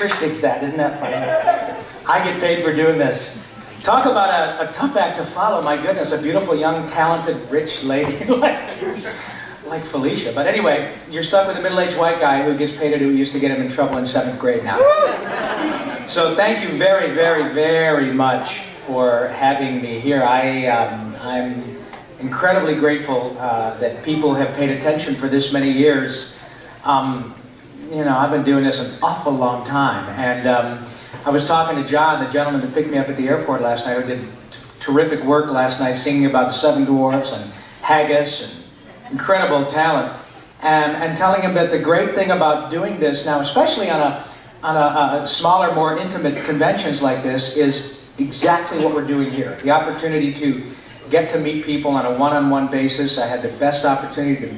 Trish digs that, isn't that funny? I get paid for doing this. Talk about a tough act to follow, my goodness, a beautiful, young, talented, rich lady like Felicia. But anyway, you're stuck with a middle-aged white guy who gets paid to do what used to get him in trouble in 7th grade now. So thank you very, very, very much for having me here. I'm incredibly grateful that people have paid attention for this many years. You know, I've been doing this an awful long time, and I was talking to John, the gentleman that picked me up at the airport last night, who did terrific work last night singing about the Seven Dwarfs and haggis and incredible talent, and telling him that the great thing about doing this now, especially on a smaller, more intimate conventions like this, is exactly what we're doing here. The opportunity to get to meet people on a one-on-one basis. I had the best opportunity to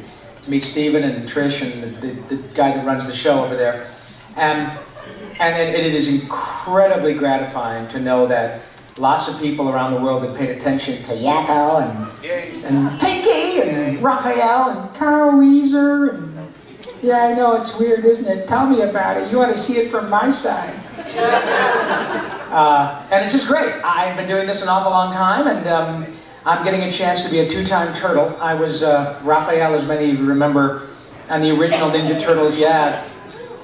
meet Stephen and Trish and the guy that runs the show over there. And it is incredibly gratifying to know that lots of people around the world that paid attention to Yakko and Pinky and Raphael and Carl Weezer. And, yeah, I know, it's weird, isn't it? Tell me about it. You want to see it from my side. And it's just great. I've been doing this an awful long time, and I'm getting a chance to be a two-time turtle. I was Raphael, as many of you remember, on the original Ninja Turtles,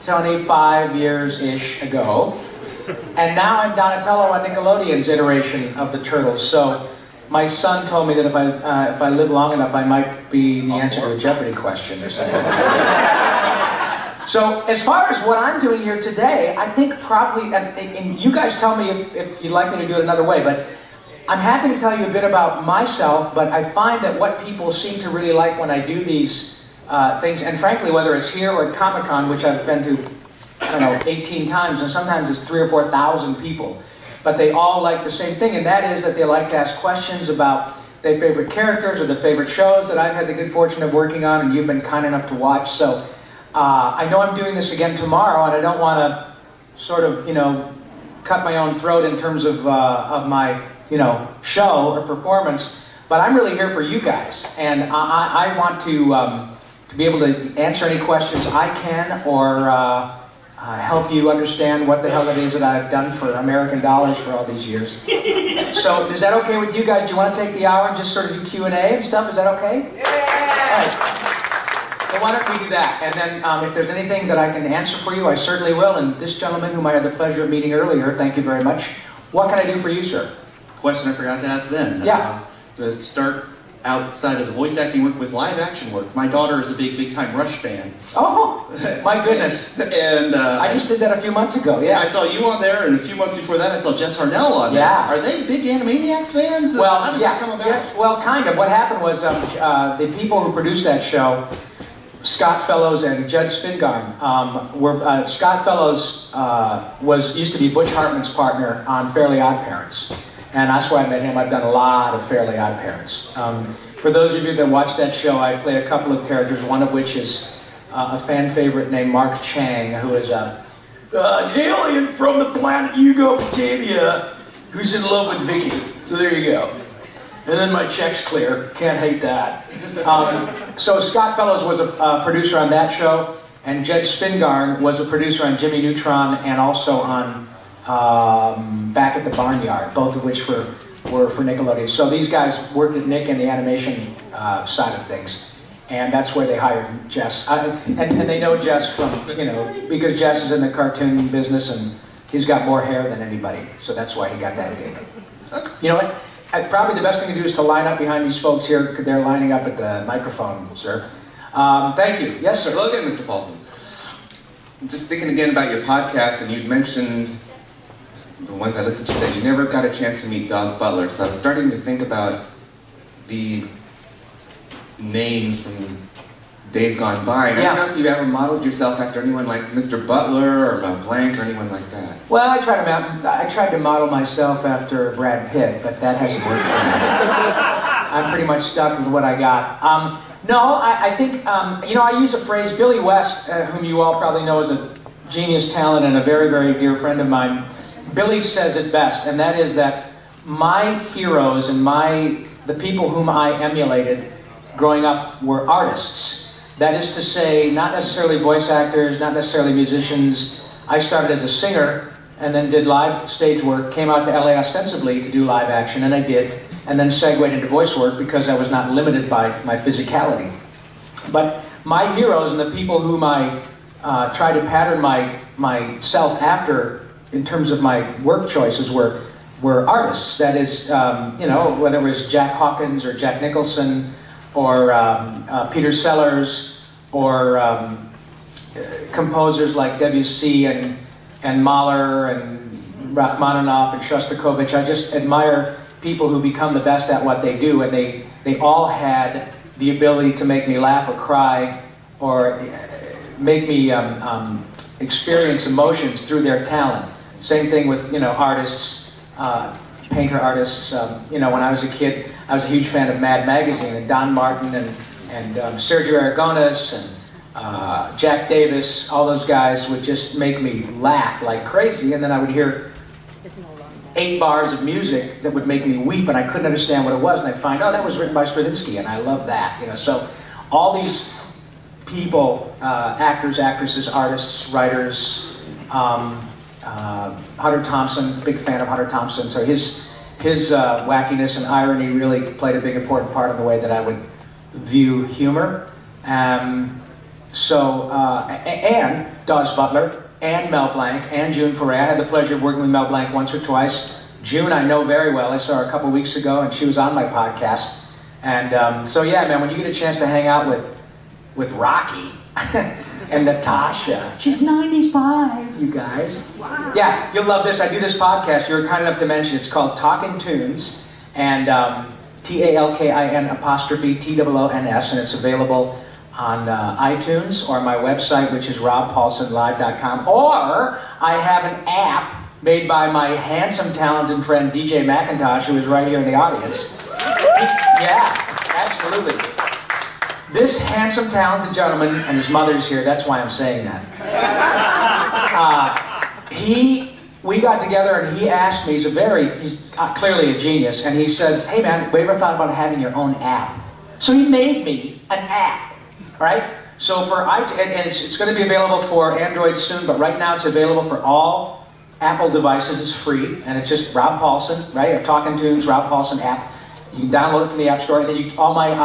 25 years-ish ago. And now I'm Donatello on Nickelodeon's iteration of the Turtles. So my son told me that if I live long enough, I might be the answer to a Jeopardy question or something. So as far as what I'm doing here today, I think probably, and you guys tell me if you'd like me to do it another way, but I'm happy to tell you a bit about myself, but I find that what people seem to really like when I do these things, and frankly, whether it's here or at Comic-Con, which I've been to, I don't know, 18 times, and sometimes it's 3,000 or 4,000 people, but they all like the same thing, and that is that they like to ask questions about their favorite characters or their favorite shows that I've had the good fortune of working on, and you've been kind enough to watch. So I know I'm doing this again tomorrow, and I don't want to sort of, you know, cut my own throat in terms of my, you know, show or performance, but I'm really here for you guys, and I want to be able to answer any questions I can, or help you understand what the hell it is that I've done for American dollars for all these years. So is that okay with you guys? Do you want to take the hour and just sort of do Q&A and stuff? Is that okay? Yeah! All right. Well, why don't we do that? And then if there's anything that I can answer for you, I certainly will. And this gentleman whom I had the pleasure of meeting earlier, thank you very much. What can I do for you, sir? Question I forgot to ask then. Yeah. To start outside of the voice acting work with live action work. My daughter is a big time Rush fan. Oh, my goodness. And I just did that a few months ago. Yeah, I saw you on there, and a few months before that I saw Jess Harnell on there. Yeah. Are they big Animaniacs fans? Well, how did that come about? Yes, well, kind of. What happened was the people who produced that show, Scott Fellows and Judd Spingarn, Scott Fellows used to be Butch Hartman's partner on Fairly Odd Parents. And that's where I met him. I've done a lot of Fairly Odd Parents. For those of you that watch that show, I play a couple of characters, one of which is a fan favorite named Mark Chang, who is an alien from the planet Yugopatamia who's in love with Vicky. So there you go. And then my check's clear. Can't hate that. So Scott Fellows was a producer on that show, and Judd Spingarn was a producer on Jimmy Neutron and also on Back at the Barnyard, both of which were for Nickelodeon. So these guys worked at Nick in the animation side of things, and that's where they hired Jess. And they know Jess from, you know, because Jess is in the cartoon business and he's got more hair than anybody, so that's why he got that gig. You know what? Probably the best thing to do is to line up behind these folks here, because they're lining up at the microphone, sir. Thank you. Yes, sir. Hello again, Mr. Paulsen. Just thinking again about your podcast, and you'd mentioned the ones I listened to, that you never got a chance to meet Dawes Butler. So I was starting to think about these names from days gone by. I don't know if you ever modeled yourself after anyone like Mr. Butler or Mel Blanc or anyone like that. Well, I tried to model myself after Brad Pitt, but that hasn't worked for me. I'm pretty much stuck with what I got. No, I think, you know, I use a phrase, Billy West, whom you all probably know as a genius talent and a very, very dear friend of mine. Billy says it best, and that is that my heroes and the people whom I emulated growing up were artists. That is to say, not necessarily voice actors, not necessarily musicians. I started as a singer and then did live stage work, came out to LA ostensibly to do live action, and I did, and then segued into voice work because I was not limited by my physicality. But my heroes and the people whom I tried to pattern myself after in terms of my work choices were artists. That is, you know, whether it was Jack Hawkins or Jack Nicholson or Peter Sellers or composers like Debussy and Mahler and Rachmaninoff and Shostakovich. I just admire people who become the best at what they do, and they all had the ability to make me laugh or cry or make me experience emotions through their talent. Same thing with, you know, artists, painter artists. You know, when I was a kid, I was a huge fan of Mad Magazine and Don Martin and Sergio Aragonés and Jack Davis. All those guys would just make me laugh like crazy, and then I would hear 8 bars of music that would make me weep, and I couldn't understand what it was, and I'd find, oh, that was written by Stravinsky, and I love that. You know, so all these people, actors, actresses, artists, writers. Hunter Thompson, big fan of Hunter Thompson. So his wackiness and irony really played a big important part of the way that I would view humor. And Dawes Butler, and Mel Blanc, and June Foray. I had the pleasure of working with Mel Blanc once or twice. June I know very well. I saw her a couple weeks ago, and she was on my podcast. And so yeah, man, when you get a chance to hang out with Rocky and Natasha, she's 95, you guys. Wow. Yeah, you'll love this. I do this podcast. You're kind enough to mention. It's called Talkin' Tunes, and TALKIN''TOONS, and it's available on iTunes or my website, which is robpaulsenlive.com, or I have an app made by my handsome, talented friend DJ McIntosh, who is right here in the audience. Yeah, absolutely. This handsome, talented gentleman, and his mother's here, that's why I'm saying that. We got together and he asked me, he's clearly a genius, and he said, hey man, have you ever thought about having your own app? So he made me an app, right? So for and it's going to be available for Android soon, but right now it's available for all Apple devices. It's free, and it's just Rob Paulsen, right? Or Talkin' Tunes, Rob Paulsen app. You can download it from the App Store, and then all my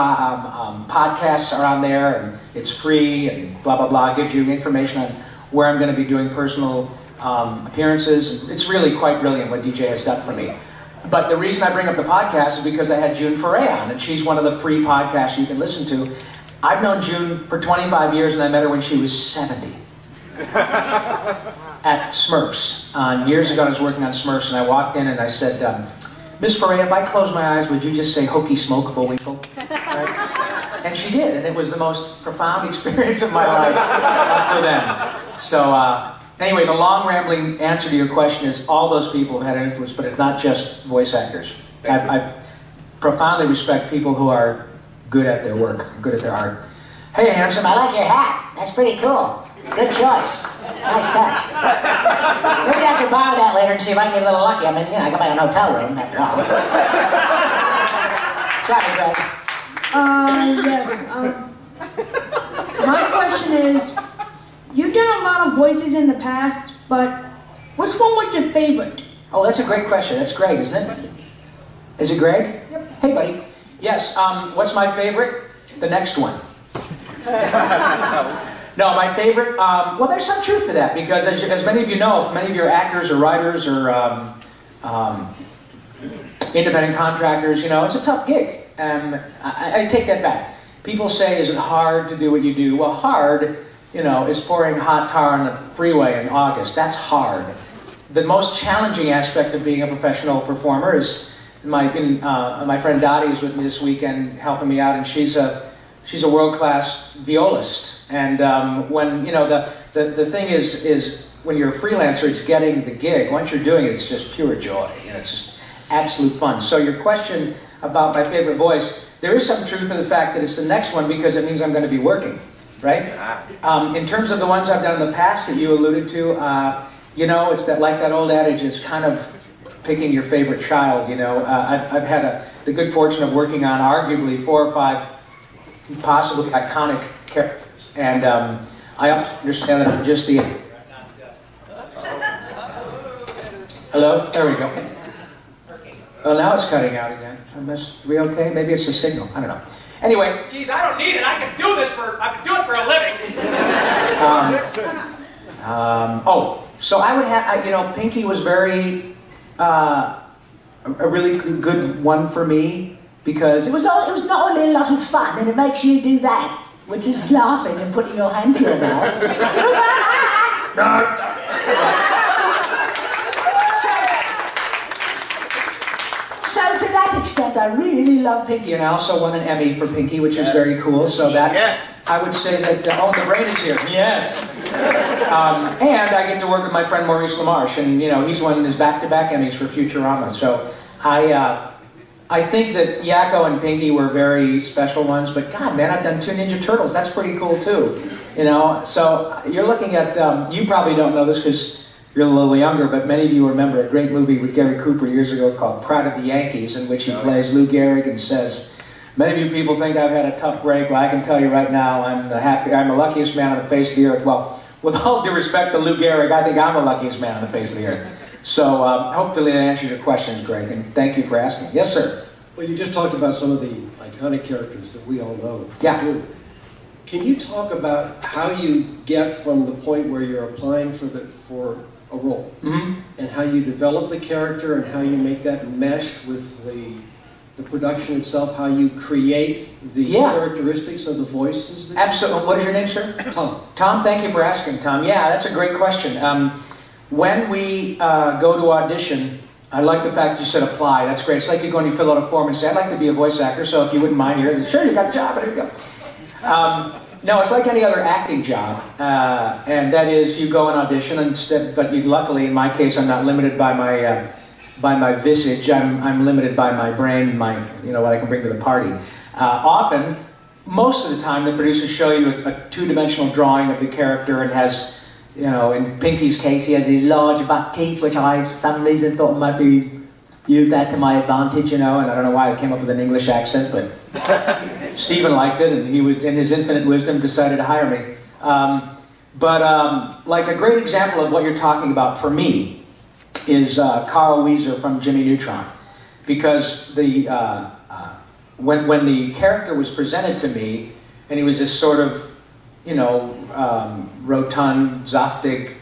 podcasts are on there, and it's free, and blah, blah, blah. It gives you information on where I'm going to be doing personal appearances. It's really quite brilliant what DJ has done for me. But the reason I bring up the podcast is because I had June Foray on, and she's one of the free podcasts you can listen to. I've known June for 25 years, and I met her when she was 70. At Smurfs. Years ago, I was working on Smurfs, and I walked in and I said, Miss Foray, if I close my eyes, would you just say hokey smokable winkle? Right? And she did, and it was the most profound experience of my life up to then. So, anyway, the long rambling answer to your question is all those people have had an influence, but it's not just voice actors. I profoundly respect people who are good at their work, good at their art. Hey, handsome, I like your hat. That's pretty cool. Good choice. Nice touch. Maybe I have to borrow that later and see if I can get a little lucky. I mean, you know, I got my own hotel room after all. Sorry, Greg. Yes. My question is, you've done a lot of voices in the past, but which one was your favorite? Oh, that's a great question. That's Greg, isn't it? Is it Greg? Yep. Hey, buddy. Yes, what's my favorite? The next one. No, my favorite, well, there's some truth to that, because as many of you know, if many of you are actors or writers or independent contractors, you know, it's a tough gig. I take that back. People say, is it hard to do what you do? Well, hard, you know, is pouring hot tar on the freeway in August. That's hard. The most challenging aspect of being a professional performer is, my friend Dottie is with me this weekend helping me out, and she's a world-class violist. And when, you know, the thing is when you're a freelancer, it's getting the gig. Once you're doing it, it's just pure joy. You know, it's just absolute fun. So your question about my favorite voice, there is some truth in the fact that it's the next one because it means I'm going to be working, right? In terms of the ones I've done in the past that you alluded to, you know, it's like that old adage, it's kind of picking your favorite child, you know. I've had the good fortune of working on arguably 4 or 5 possibly iconic characters. And I understand that I'm just the... Hello? There we go. Oh, now it's cutting out again. Are we okay? Maybe it's a signal. I don't know. Anyway. Geez, I don't need it. I can do this I can do it for a living. So I would have, Pinky was very, a really good one for me because it was not only a lot of fun and it makes you do that, which is laughing and putting your hand to your mouth. So to that extent, I really love Pinky, and I also won an Emmy for Pinky, which is very cool. So that I would say that the brain is here. Yes. And I get to work with my friend Maurice LaMarche, and he's won his back-to-back Emmys for Futurama. So I think that Yakko and Pinky were very special ones. But God, man, I've done 2 Ninja Turtles. That's pretty cool too. So you're looking at you probably don't know this because you're a little younger, but many of you remember a great movie with Gary Cooper years ago called Pride of the Yankees, in which he plays Lou Gehrig and says, "Many of you people think I've had a tough break. Well, I can tell you right now, I'm the luckiest man on the face of the earth." Well, with all due respect to Lou Gehrig, I think I'm the luckiest man on the face of the earth. So hopefully that answers your questions, Greg, and thank you for asking. Yes, sir? Well, you just talked about some of the iconic characters that we all know. Yeah. Can you talk about how you get from the point where you're applying for a role, and how you develop the character and how you make that mesh with the production itself, how you create the characteristics of the voices? Absolutely. What is your name, sir? Tom. Tom, thank you for asking, Tom. Yeah, that's a great question. When we go to audition, I like the fact that you said apply. That's great. It's like you go and you fill out a form and say, "I'd like to be a voice actor, so if you wouldn't mind here," sure, you got the job, there you go. No, it's like any other acting job, and that is you go and audition, but luckily, in my case, I'm not limited by my visage. I'm limited by my brain, what I can bring to the party. Often, most of the time, the producers show you a 2-dimensional drawing of the character and has, in Pinky's case, he has these large buck teeth, which I, for some reason, thought might be use that to my advantage, and I don't know why I came up with an English accent, but Stephen liked it, and he was, in his infinite wisdom, decided to hire me. Like a great example of what you're talking about for me is Carl Wheezer from Jimmy Neutron, because when the character was presented to me, and he was this sort of, rotund, zaftig,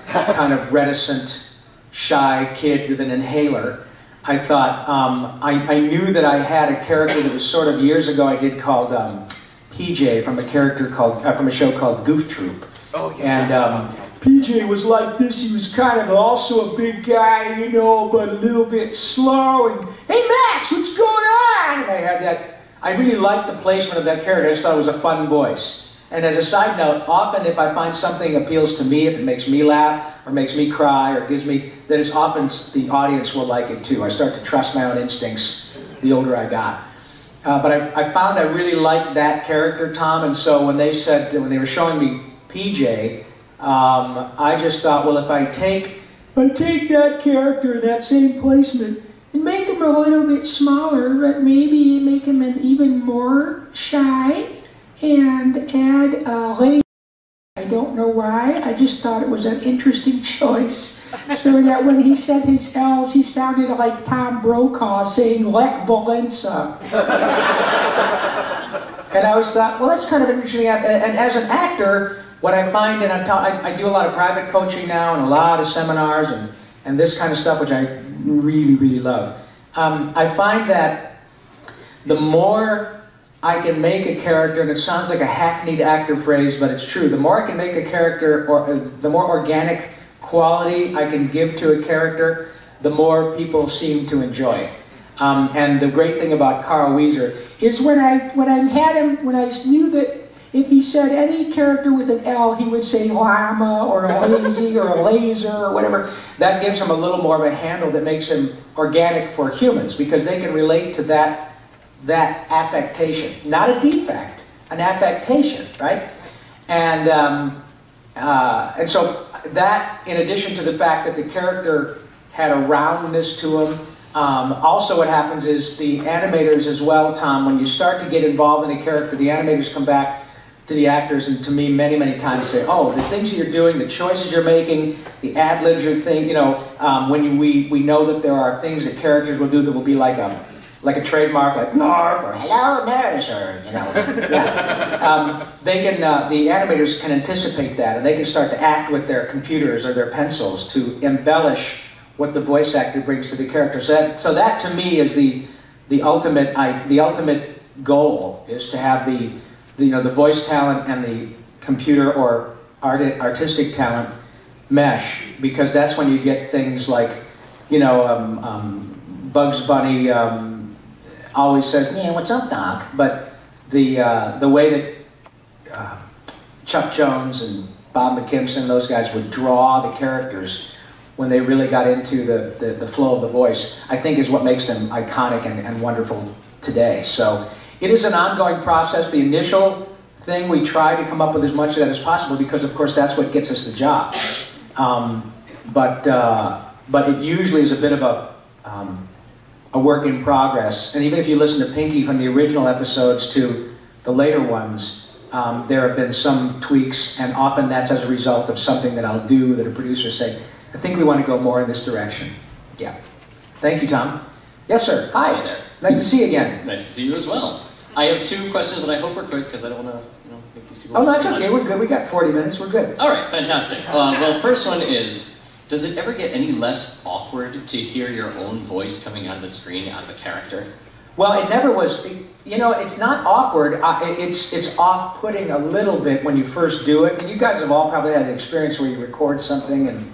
kind of reticent, shy kid with an inhaler, I thought, I knew that I had a character that was sort of years ago I did called PJ from a show called Goof Troop. Oh, yeah. And PJ was like this. He was kind of also a big guy, but a little bit slow. And, "Hey, Max, what's going on?" And I had that. I really liked the placement of that character. I just thought it was a fun voice. And as a side note, often if I find something appeals to me, if it makes me laugh or makes me cry or gives me, then it's often the audience will like it too. I start to trust my own instincts the older I got. But I found I really liked that character, Tom, and so when they were showing me PJ, I just thought, well, if I take that character in that same placement and make him a little bit smaller, but maybe make him even more shy, and add lady. I don't know why, I just thought it was an interesting choice. So that when he said his L's, he sounded like Tom Brokaw saying Lech Walesa. And I always thought, well, that's kind of interesting. And as an actor, what I find, and I do a lot of private coaching now and a lot of seminars and this kind of stuff, which I really, really love. I find that the more I can make a character, and it sounds like a hackneyed actor phrase, but it's true. The more I can make a character, or the more organic quality I can give to a character, the more people seem to enjoy it. And the great thing about Carl Wheezer is when I knew that if he said any character with an L, he would say llama or lazy or a laser or whatever. That gives him a little more of a handle that makes him organic for humans, because they can relate to that affectation, not a defect, an affectation, right? And so that, in addition to the fact that the character had a roundness to him, also what happens is the animators as well, Tom, when you start to get involved in a character, the animators come back to the actors and to me many times say, oh, the things that you're doing, the choices you're making, the ad-libs you're thinking, when we know that there are things that characters will do that will be like a trademark, like Narf or hello nurse, or they can the animators can anticipate that, and they can start to act with their computers or their pencils to embellish what the voice actor brings to the character. So that to me is the ultimate goal, is to have the voice talent and the computer or artistic talent mesh, because that's when you get things like, Bugs Bunny always says, "Yeah, what's up, Doc?" But the way that Chuck Jones and Bob McKimson, those guys would draw the characters when they really got into the flow of the voice, I think is what makes them iconic and wonderful today. So it is an ongoing process. The initial thing, we try to come up with as much of that as possible, because of course that's what gets us the job. But it usually is a bit of a work in progress. And even if you listen to Pinky from the original episodes to the later ones, there have been some tweaks, and often that's as a result of something that I'll do that a producer say, I think we want to go more in this direction. Yeah. Thank you, Tom. Yes, sir. Hi. Hi there. Nice to see you again. Nice to see you as well. I have 2 questions that I hope are quick, because I don't want to, make these people. Oh, that's too okay. much. We're good. We got 40 minutes. We're good. All right, fantastic. Well, first one is, does it ever get any less awkward to hear your own voice coming out of the screen, out of a character? Well, it never was. It's not awkward. It's off-putting a little bit when you first do it. And you guys have all probably had an experience where you record something and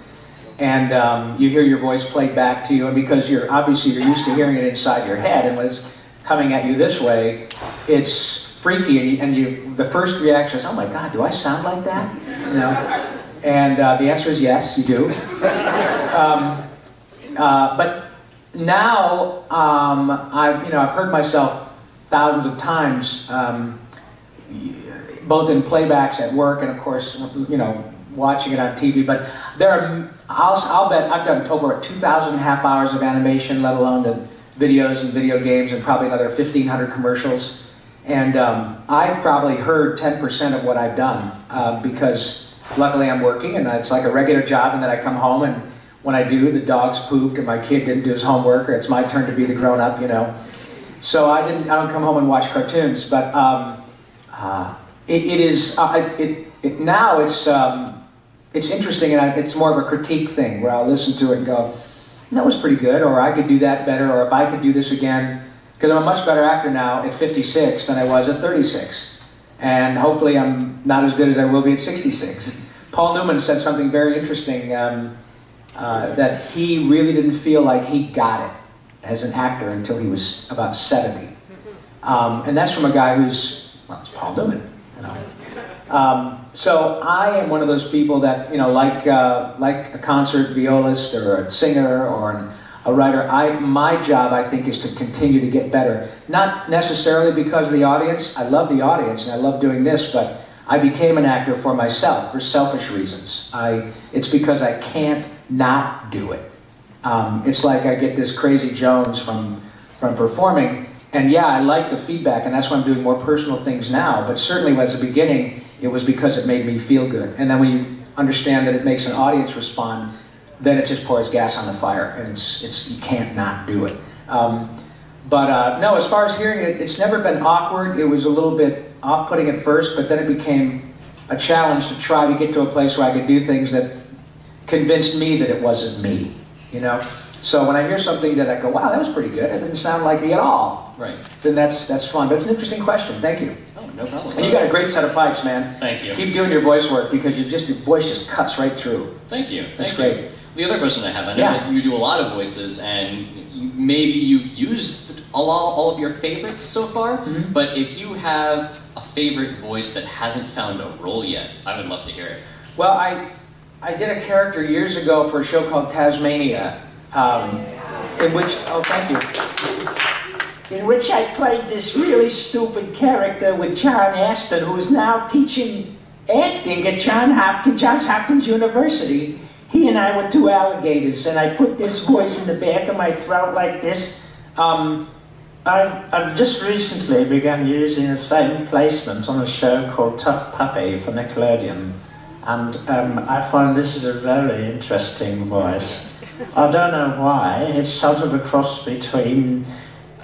you hear your voice played back to you, and because you're used to hearing it inside your head, and when it's coming at you this way, it's freaky, and the first reaction is, oh my God, do I sound like that? And the answer is yes, you do. But now I've heard myself thousands of times, both in playbacks at work and of course watching it on TV. But I'll bet I've done over 2,000 half hours of animation, let alone the videos and video games, and probably another 1,500 commercials. And I've probably heard 10% of what I've done because luckily I'm working and it's like a regular job, and then I come home and when I do, the dog's pooped or my kid didn't do his homework or it's my turn to be the grown-up, So I don't come home and watch cartoons, but now it's interesting, and it's more of a critique thing where I'll listen to it and go, that was pretty good, or I could do that better, or if I could do this again, because I'm a much better actor now at 56 than I was at 36. And hopefully I'm not as good as I will be at 66. Paul Newman said something very interesting, that he really didn't feel like he got it as an actor until he was about 70. And that's from a guy who's, it's Paul Newman. So I am one of those people that, like a concert violist or a singer or a writer, my job, I think, is to continue to get better. Not necessarily because of the audience. I love the audience and I love doing this, but I became an actor for myself, for selfish reasons. It's because I can't not do it. It's like I get this crazy Jones from performing, and yeah, I like the feedback, and that's why I'm doing more personal things now, but certainly at the beginning, it was because it made me feel good. And then when you understand that it makes an audience respond, then it just pours gas on the fire, and you can't not do it. No, as far as hearing it, it's never been awkward. It was a little bit off-putting at first, but then it became a challenge to try to get to a place where I could do things that convinced me that it wasn't me, So when I hear something that I go, wow, that was pretty good, it didn't sound like me at all. Right. Then that's fun. But it's an interesting question. Thank you. Oh, no problem. And you got a great set of pipes, man. Thank you. Keep doing your voice work because your voice just cuts right through. Thank you. That's Thank great. you. The other question I have, I know that you do a lot of voices, and maybe you've used all of your favorites so far, but if you have a favorite voice that hasn't found a role yet, I would love to hear it. Well, I did a character years ago for a show called Tasmania, in which I played this really stupid character with John Aston, who is now teaching acting at Johns Hopkins University. He and I were 2 alligators, and I put this voice in the back of my throat like this. I've just recently begun using the same placement on a show called Tough Puppy for Nickelodeon, and I find this is a very interesting voice. I don't know why, it's sort of a cross between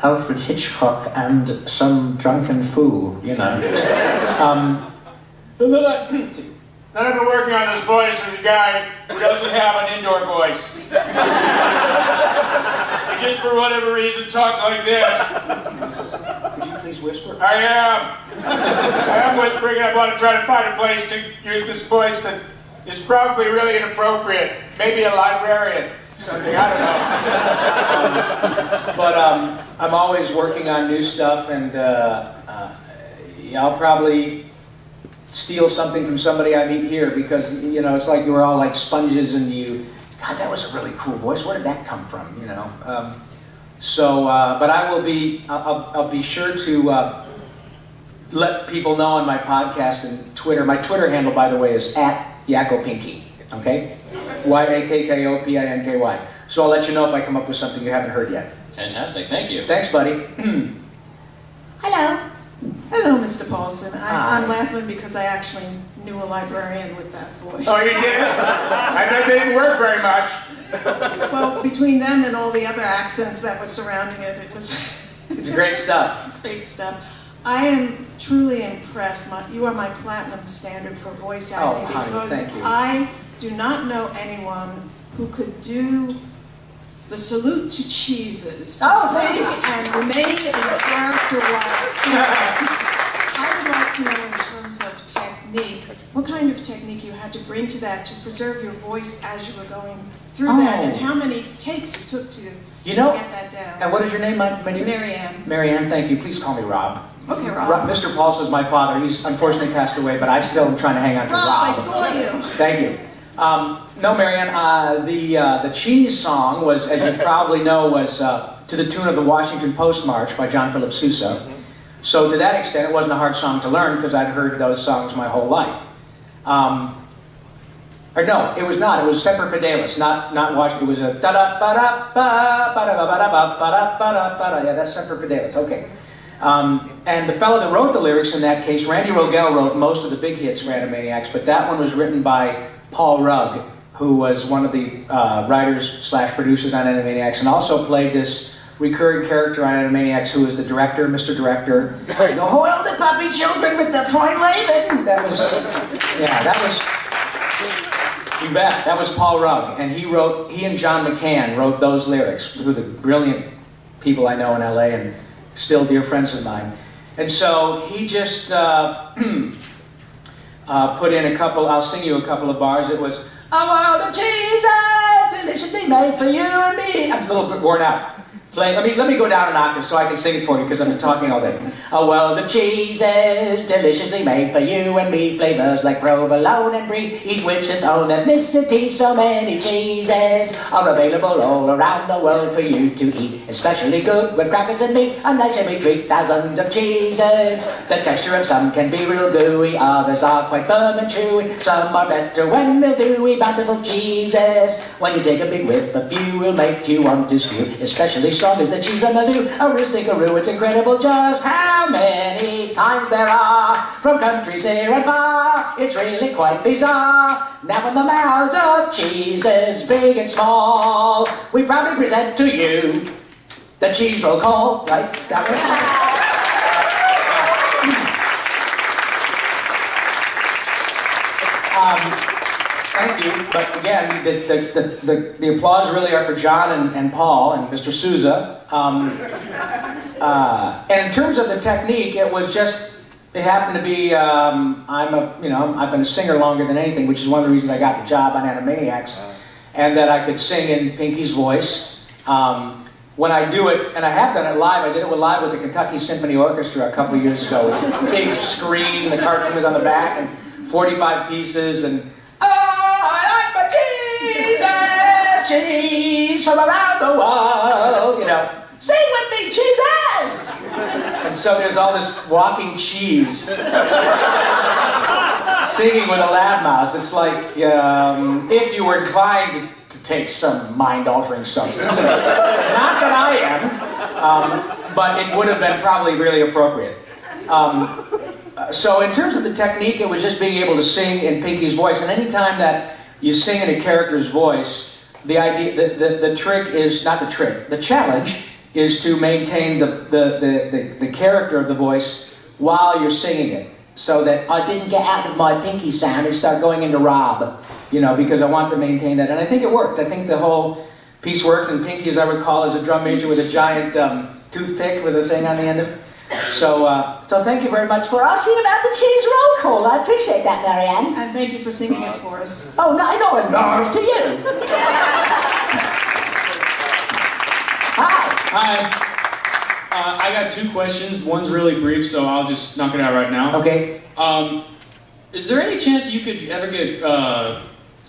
Alfred Hitchcock and some drunken fool, you know. Then I've been working on this voice with a guy who doesn't have an indoor voice. He just for whatever reason talks like this. Could you please whisper? I am whispering, and I want to try to find a place to use this voice that is probably really inappropriate. Maybe a librarian. Something, I don't know. But I'm always working on new stuff, and I'll probably steal something from somebody I meet here, because, you know, it's like you were all like sponges, and God, that was a really cool voice. Where did that come from, you know? But I will be, I'll be sure to let people know on my podcast and Twitter. My Twitter handle, by the way, is @YakkoPinky, okay? YAKKOPINKY. So I'll let you know if I come up with something you haven't heard yet. Fantastic, thank you. Thanks, buddy. Hello. Hello, Mr. Paulsen. I'm laughing because I actually knew a librarian with that voice. Oh, you did? I bet they didn't work very much. Well, between them and all the other accents that were surrounding it, it was... It's great stuff. Great stuff. I am truly impressed. You are my platinum standard for voice acting, because thank you. I do not know anyone who could do the salute to cheeses, to sing and remain in the character while singing. I would like to know, in terms of technique, what kind of technique you had to bring to that to preserve your voice as you were going through that, and how many takes it took to get that down. And what is your name, my dear? Marianne. Marianne, thank you. Please call me Rob. Okay, Rob. Mr. Paulsen is my father. He's unfortunately passed away, but I still am trying to hang on to Rob. I saw you. Thank you. No, Marianne, the cheese song was, as you probably know, was to the tune of the Washington Post March by John Philip Sousa. So to that extent, it wasn't a hard song to learn, because I'd heard those songs my whole life. Or no, it was not. It was Semper Fidelis, not Washington. It was a da-da-ba-da-ba-ba-da-ba-da-ba-da-ba-da-ba-da. Yeah, that's Semper Fidelis. Okay. And the fellow that wrote the lyrics in that case, Randy Rogel, wrote most of the big hits for Animaniacs, but that one was written by Paul Rugg, who was one of the writers/producers on Animaniacs, and also played this recurring character on Animaniacs, who was the director, Mr. Director. Hold the puppy children with the fine leaving. That was, yeah, that was, you bet, that was Paul Rugg, and he and John McCann wrote those lyrics, who are the brilliant people I know in LA, and still dear friends of mine. And so he just put in a couple, I'll sing you a couple of bars. It was, "Oh, all the cheeses deliciously made for you and me." I'm a little bit worn out. Let me go down an octave so I can sing it for you, because I've been talking all day. "Oh, well, the cheeses deliciously made for you and me, flavors like provolone and brie, each which its own ethnicity, so many cheeses are available all around the world for you to eat, especially good with crackers and meat, a nice yummy treat, thousands of cheeses. The texture of some can be real gooey, others are quite firm and chewy, some are better when mildewy, bountiful cheeses. When you take a big whiff, a few will make you want to spew, especially strong as the cheese on the new Aristocaro. It's incredible just how many kinds there are, from countries near and far. It's really quite bizarre. Now from the mouths of cheeses, big and small, we proudly present to you the cheese roll call. Right? That was thank you, but again, the applause really are for John and Paul and Mr. Sousa. And in terms of the technique, it was just, it happened to be, I've been a singer longer than anything, which is one of the reasons I got the job on Animaniacs, and that I could sing in Pinky's voice. When I do it, and I have done it live, I did it live with the Kentucky Symphony Orchestra a couple of years ago, with this big screen, the cartoon was on the back, and 45 pieces, and cheese from around the world, you know. Sing with me, cheeses! And so there's all this walking cheese singing with a loudmouth. It's like if you were inclined to take some mind-altering substance. Not that I am. but it would have been probably really appropriate. So in terms of the technique, it was just being able to sing in Pinky's voice. And any time that you sing in a character's voice, the idea, the trick is, not the trick, the challenge is to maintain the character of the voice while you're singing it. So that I didn't get out of my Pinky sound and start going into Rob, you know, because I want to maintain that. And I think it worked. I think the whole piece worked. And Pinky, as I recall, is a drum major with a giant toothpick with a thing on the end of it. So thank you very much for asking about the cheese roll call. I appreciate that, Marianne. And thank you for singing it for us. Oh, no, not a nerve to you. Hi. Hi. I got 2 questions. One's really brief, so I'll just knock it out right now. Okay. Is there any chance you could ever get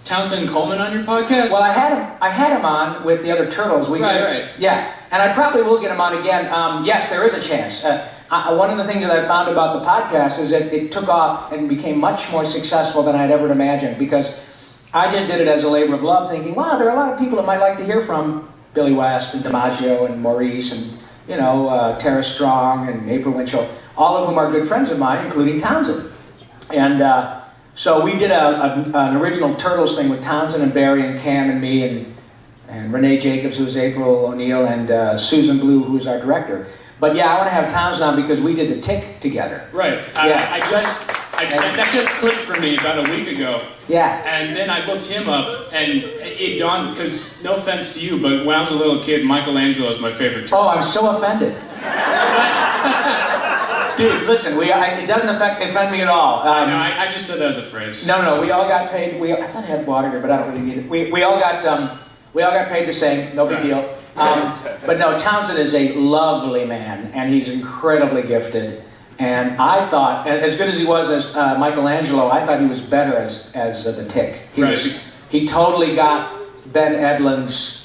Townsend and Coleman on your podcast? Well, I had him on with the other Turtles. Right. Yeah, and I probably will get him on again. Yes, there is a chance. One of the things that I found about the podcast is that it took off and became much more successful than I'd ever imagined, because I just did it as a labor of love, thinking, wow, there are a lot of people that might like to hear from Billy West and DiMaggio and Maurice and, you know, Tara Strong and April Winchell, all of whom are good friends of mine, including Townsend. And so we did an original Turtles thing with Townsend and Barry and Cam and me and Renee Jacobs, who's April O'Neil, and Susan Blue, who's our director. But yeah, I want to have Townsend on because we did the Tick together. Right. Yeah. That just clicked for me about a week ago. Yeah. And then I looked him up, and it dawned, because no offense to you, but when I was a little kid, Michelangelo is my favorite turtle. Oh, I'm so offended. Dude, listen, it doesn't offend me at all. No, I just said that as a phrase. No, we all got paid. I thought I had water here, but I don't really need it. We all got paid the same. No big deal. But no, Townsend is a lovely man, and he's incredibly gifted. And I thought, and as good as he was as Michelangelo, I thought he was better as the Tick. He totally got Ben Edlund's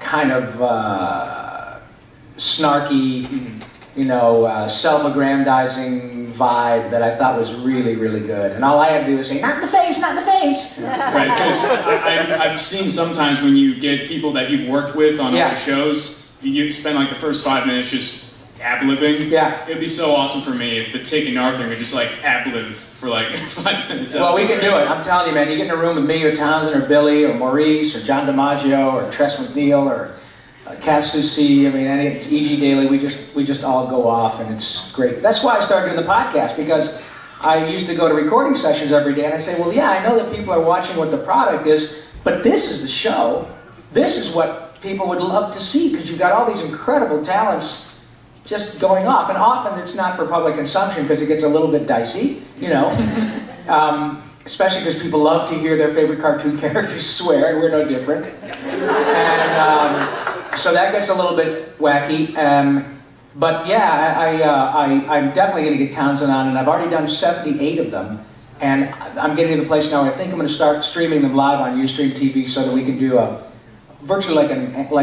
kind of snarky, you know, self-aggrandizing vibe that I thought was really, really good. And all I had to do was say, not in the face, not in the face. Right, because I've seen sometimes when you get people that you've worked with on other shows, you spend like the first 5 minutes just ad-libbing. Yeah. It'd be so awesome for me if the Tick and Arthur could just like ad-lib for like 5 minutes. Well, we can do it. I'm telling you, man. You get in a room with me or Townsend or Billy or Maurice or John DiMaggio or Tress MacNeille or Cat Susi, I mean, E.G. Daly, we just all go off, and it's great. That's why I started doing the podcast, because I used to go to recording sessions every day, and I say, well, yeah, I know that people are watching what the product is, but this is the show. This is what people would love to see, because you've got all these incredible talents just going off, and often it's not for public consumption because it gets a little bit dicey, you know, especially because people love to hear their favorite cartoon characters swear, and we're no different. And so that gets a little bit wacky. But yeah, I'm definitely going to get Townsend on, and I've already done 78 of them. And I'm getting to the place now where I think I'm going to start streaming them live on Ustream TV so that we can do virtually like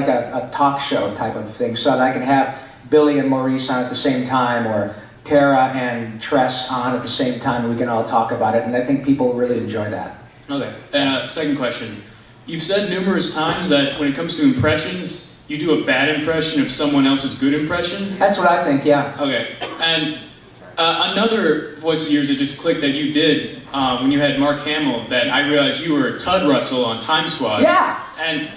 a talk show type of thing, so that I can have Billy and Maurice on at the same time, or Tara and Tress on at the same time, and we can all talk about it. And I think people really enjoy that. Okay. And second question. You've said numerous times that when it comes to impressions, you do a bad impression of someone else's good impression? That's what I think, yeah. Okay. And another voice of yours that just clicked that you did when you had Mark Hamill, that I realized you were Tud Russell on Time Squad. Yeah! And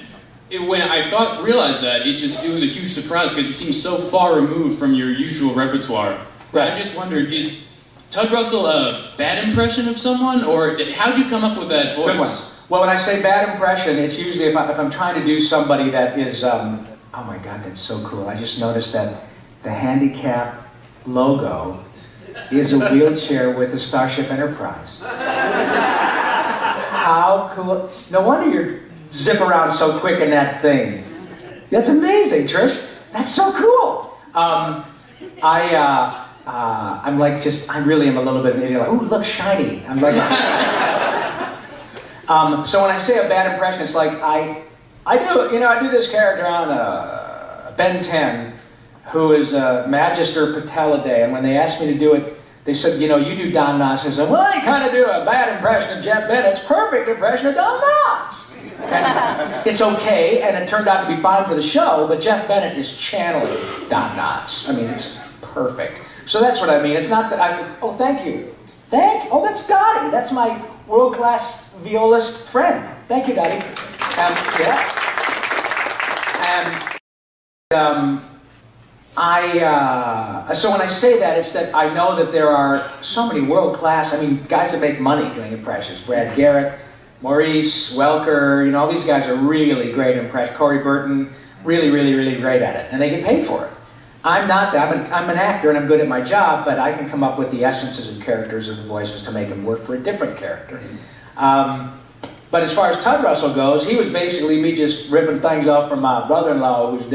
when I realized that, it was a huge surprise because it seems so far removed from your usual repertoire. Right. I just wondered, is Tud Russell a bad impression of someone, or how'd you come up with that voice? Good one. Well, when I say bad impression, it's usually if I'm trying to do somebody that is, oh my God, that's so cool. I just noticed that the handicap logo is a wheelchair with the Starship Enterprise. How cool. No wonder you zip around so quick in that thing. That's amazing, Trish. That's so cool. I'm like I really am a little bit of an idiot. Like, ooh, look, shiny. I'm like... So when I say a bad impression, it's like I do this character on Ben 10, who is Magister Patelladay, and when they asked me to do it, they said, you do Don Knotts. I said, well, I kind of do a bad impression of Jeff Bennett's perfect impression of Don Knotts. And it's okay, and it turned out to be fine for the show, but Jeff Bennett is channeling Don Knotts. I mean, it's perfect. So that's what I mean. It's not that oh, thank you. Oh, that's Dottie. That's my world-class violist friend. Thank you, Dottie. Yeah. So when I say that, it's that I know that there are so many world-class, I mean, guys that make money doing impressions. Brad Garrett, Maurice, Welker, you know, all these guys are really great impressions. Corey Burton, really, really, really great at it. And they get paid for it. I'm not that. I'm an actor and I'm good at my job, but I can come up with the essences and characters and the voices to make them work for a different character. But as far as Tug Russell goes, he was basically me just ripping things off from my brother-in-law, who's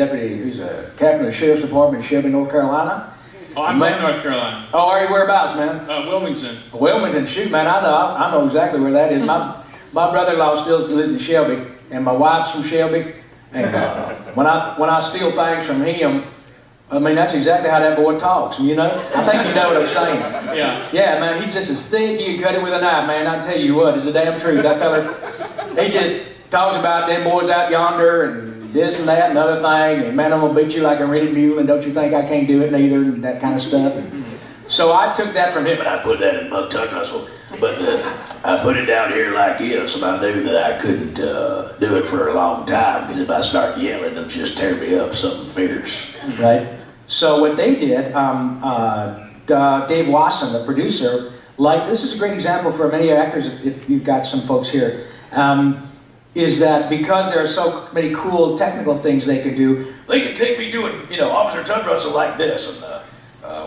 a captain of the Sheriff's Department in Shelby, North Carolina. Oh, I'm from North Carolina. Oh, are you whereabouts, man? Wilmington. Wilmington, shoot, man, I know exactly where that is. My brother-in-law still lives in Shelby, and my wife's from Shelby. And when I steal things from him, I mean, that's exactly how that boy talks, you know? I think you know what I'm saying. Yeah. Yeah, man, he's just as thick, you can cut it with a knife, man. I tell you what, it's the damn truth. That fella, he just talks about them boys out yonder and this and that and other thing, and man, I'm gonna beat you like a rented mule, and don't you think I can't do it neither, and that kind of stuff. So I took that from him, and I put that in Buck Tug Russell. But I put it down here like this, and I knew that I couldn't do it for a long time, because if I start yelling, it'll just tear me up something fierce. Right? So what they did, Dave Wasson, the producer, this is a great example for many actors, if you've got some folks here, is that because there are so many cool technical things they could do, they could take me doing, Officer Tug Russell like this, and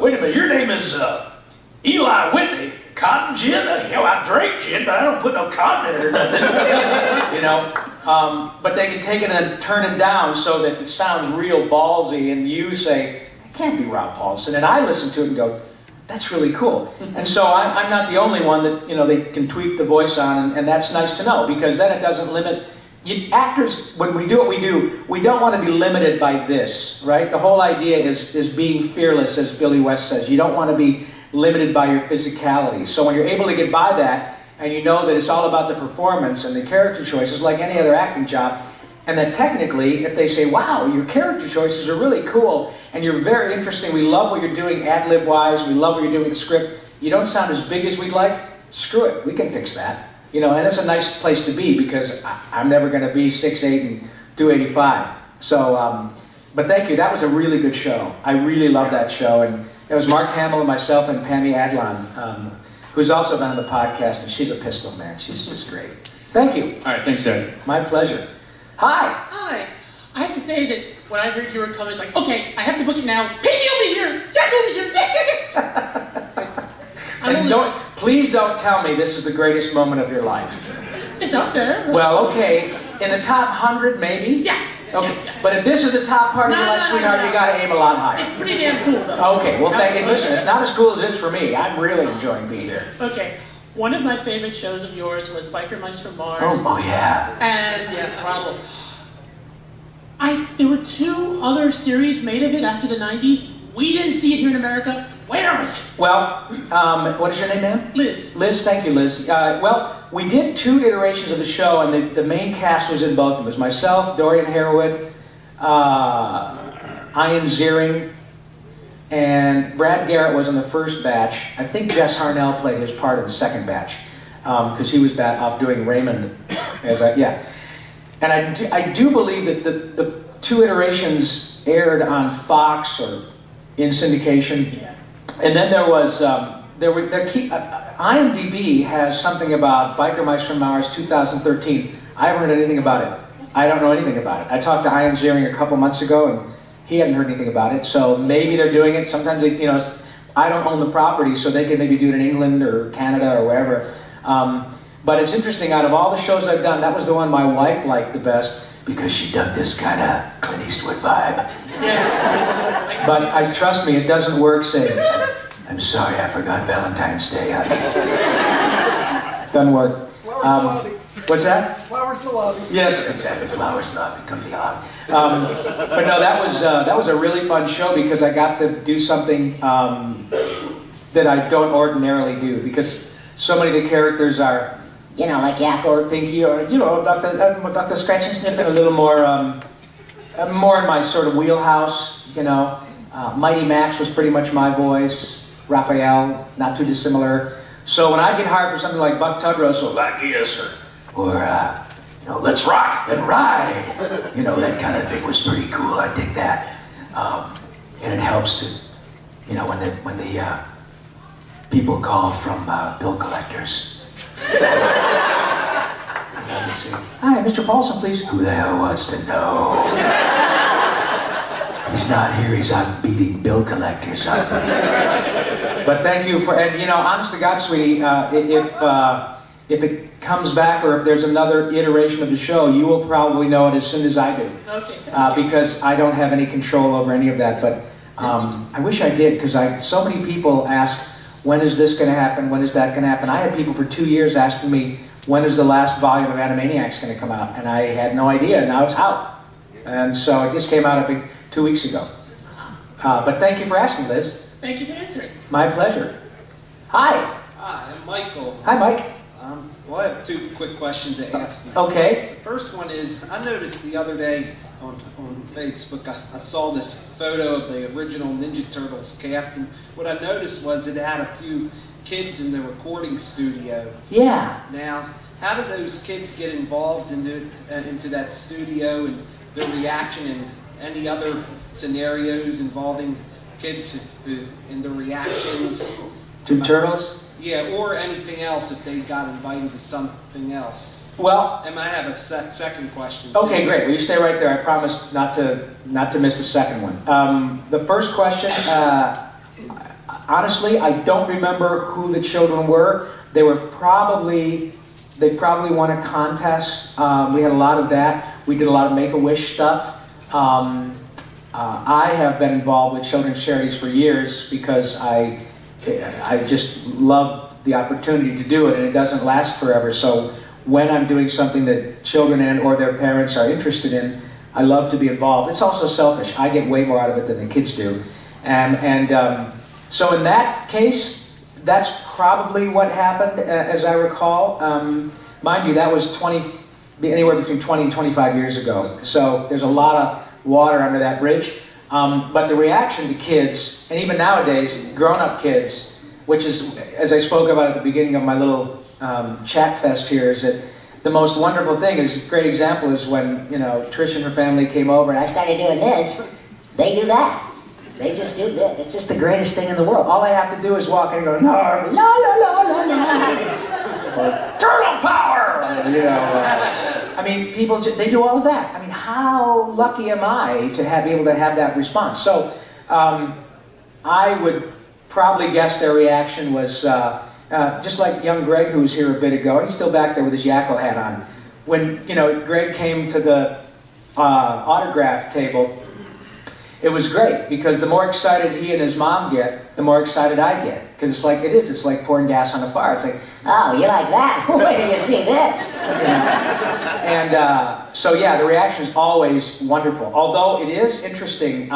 wait a minute, your name is Eli Whitney. Cotton gin? Hell, I drink gin, but I don't put no cotton in it or nothing. But they can take it and turn it down so that it sounds real ballsy, and you say, it can't be Rob Paulsen. And I listen to it and go, that's really cool. And so I'm not the only one that, they can tweak the voice on, and that's nice to know, because then it doesn't limit. Actors, when we do what we do, we don't want to be limited by this, right? The whole idea is being fearless, as Billy West says. You don't want to be limited by your physicality. So when you're able to get by that, and you know that it's all about the performance and the character choices, like any other acting job, and that technically, if they say, wow, your character choices are really cool, and you're very interesting, we love what you're doing ad-lib-wise, we love what you're doing with the script, you don't sound as big as we'd like, screw it, we can fix that. And it's a nice place to be, because I'm never going to be 6'8" and 285. So, but thank you, that was a really good show. I really loved that show, and it was Mark Hamill and myself and Pammy Adlon, who's also been on the podcast, and she's a pistol, man. She's just great. Thank you. All right, thanks, sir. My pleasure. Hi. Hi. I have to say that when I heard you were coming, it's like, okay, I have to book it now. Piggy will be here. Jack will be here. Yes, yes, yes. And please don't tell me this is the greatest moment of your life. It's up there. Well, okay. In the top 100, maybe? Yeah. Okay, but if this is the top part of your life, sweetheart, you gotta aim a lot higher. It's pretty damn cool, though. Okay, well, thank you. Listen, it's not as cool as it is for me. I'm really enjoying being here. Okay, one of my favorite shows of yours was Biker Mice from Mars. Oh yeah. And, yeah, Throttle. There were 2 other series made of it after the 90s. We didn't see it here in America. Where are they? Well, what is your name, ma'am? Liz. Liz, thank you, Liz. Well, we did 2 iterations of the show, and the main cast was in both of them. It was myself, Dorian Harwood, Ian Ziering, and Brad Garrett was in the first batch. I think Jess Harnell played his part in the second batch, because he was off doing Raymond. And I do believe that the 2 iterations aired on Fox or in syndication. Yeah. And then there was, IMDb has something about Biker Mice from Mars 2013. I haven't heard anything about it. I don't know anything about it. I talked to Ian Ziering a couple months ago, and he hadn't heard anything about it. So maybe they're doing it. Sometimes, I don't own the property, so they can maybe do it in England or Canada or wherever. But it's interesting, out of all the shows I've done, that was the one my wife liked the best, because she dug this kind of Clint Eastwood vibe. Yeah. But trust me, it doesn't work saying, I'm sorry, I forgot Valentine's Day. Doesn't work. What's that? Flowers in the lobby. Yes, exactly. Flowers in the lobby. Come to the lobby. But no, that was a really fun show, because I got to do something that I don't ordinarily do, because so many of the characters are you know, like Yakko or Pinky or, you know, Dr. Scratch and Sniff, and a little more, more in my sort of wheelhouse, you know. Mighty Max was pretty much my voice. Raphael, not too dissimilar. So when I get hired for something like Buck Tudrow, like yes, or you know, let's rock and ride, you know, that kind of thing was pretty cool. I dig that, and it helps to, you know, when the people call from bill collectors. Hi, Mr. Paulsen, please. Who the hell wants to know? He's not here, he's out beating bill collectors up. But thank you for, and you know, honest to God, sweetie, if it comes back or if there's another iteration of the show, you will probably know it as soon as I do. Okay. Because I don't have any control over any of that, but I wish I did, because so many people ask, when is this going to happen, when is that going to happen? I had people for 2 years asking me, when is the last volume of Animaniacs going to come out? And I had no idea, now it's out. And so it just came out, I think, 2 weeks ago. But thank you for asking, Liz. Thank you for answering. My pleasure. Hi. Hi, I'm Michael. Hi, Mike. Well, I have two quick questions to ask you. Okay. The first one is, I noticed the other day on Facebook, I saw this photo of the original Ninja Turtles cast, and what I noticed was it had a few kids in the recording studio. Yeah. Now, how did those kids get involved into that studio, and their reaction, and any other scenarios involving kids and their reactions? To Turtles? Yeah, or anything else if they got invited to something else. Well, and I have a second question. Okay, great. Well, you stay right there. I promise not to miss the second one. The first question, honestly, I don't remember who the children were. They probably won a contest. We had a lot of that. We did a lot of Make-A-Wish stuff. I have been involved with children's charities for years because I just love the opportunity to do it, and it doesn't last forever. So when I'm doing something that children and or their parents are interested in, I love to be involved. It's also selfish. I get way more out of it than the kids do. So in that case, that's probably what happened, as I recall. Mind you, that was anywhere between 20 and 25 years ago. So there's a lot of water under that bridge. But the reaction to kids, and even nowadays, grown-up kids, which is, as I spoke about at the beginning of my little chat fest here, is that the most wonderful thing is, a great example is when, you know, Trish and her family came over and I started doing this, they do that. They just do that. It's just the greatest thing in the world. All I have to do is walk in and go, no, la la la la la, or turtle power! You know, I mean, people, they do all of that. I mean, how lucky am I to be able to have that response? So, I would probably guess their reaction was just like young Greg, who was here a bit ago. He's still back there with his Yakko hat on. When, you know, Greg came to the autograph table, it was great, because the more excited he and his mom get, the more excited I get. Because it's like, it's like pouring gas on a fire. It's like, oh, you like that? Wait till you see this. And so yeah, the reaction is always wonderful. Although it is interesting,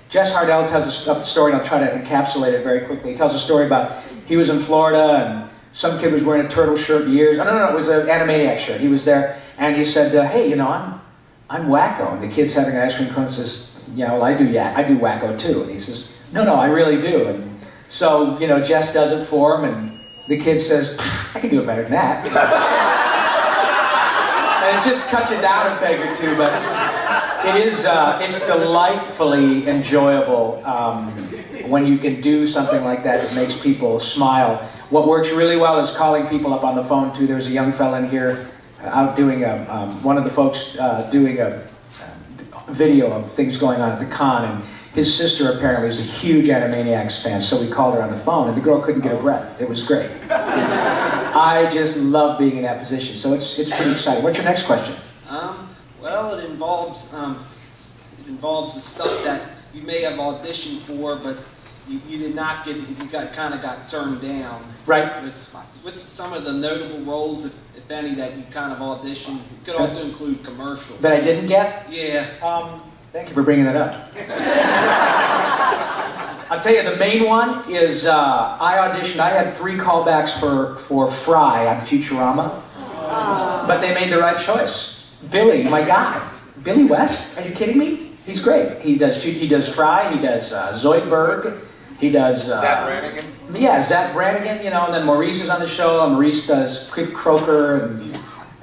Jess Hardell tells a story, and I'll try to encapsulate it very quickly. He tells a story about, he was in Florida, and some kid was wearing a turtle shirt years. Oh, no, it was an Animaniac shirt. He was there, and he said, hey, you know, I'm Wacko. And the kid's having an ice cream cone and says, yeah, well, I do Wacko too. And he says, no, I really do. And so, you know, Jess does it for him, and the kid says, I can do it better than that. And it just cuts it down a peg or two, but it's delightfully enjoyable when you can do something like that that makes people smile. What works really well is calling people up on the phone too. There's a young fella in here out doing one of the folks doing a video of things going on at the con, and his sister apparently is a huge Animaniacs fan, so we called her on the phone, and the girl couldn't get a breath. It was great. I just love being in that position, so it's pretty exciting. What's your next question? Well, it involves the stuff that you may have auditioned for, but you did not get. You kind of got turned down. Right. What's some of the notable roles, if any, that you kind of auditioned? It could also include commercials. That I didn't get? Yeah. Thank you for bringing that up. I'll tell you, the main one is I auditioned. I had 3 callbacks for Fry on Futurama. But they made the right choice. Billy, my God. Billy West? Are you kidding me? He's great. He does Fry, he does Zoidberg, he does... Zach Brannigan? Yeah, Zach Brannigan, you know, and then Maurice is on the show, and Maurice does Cliff Croker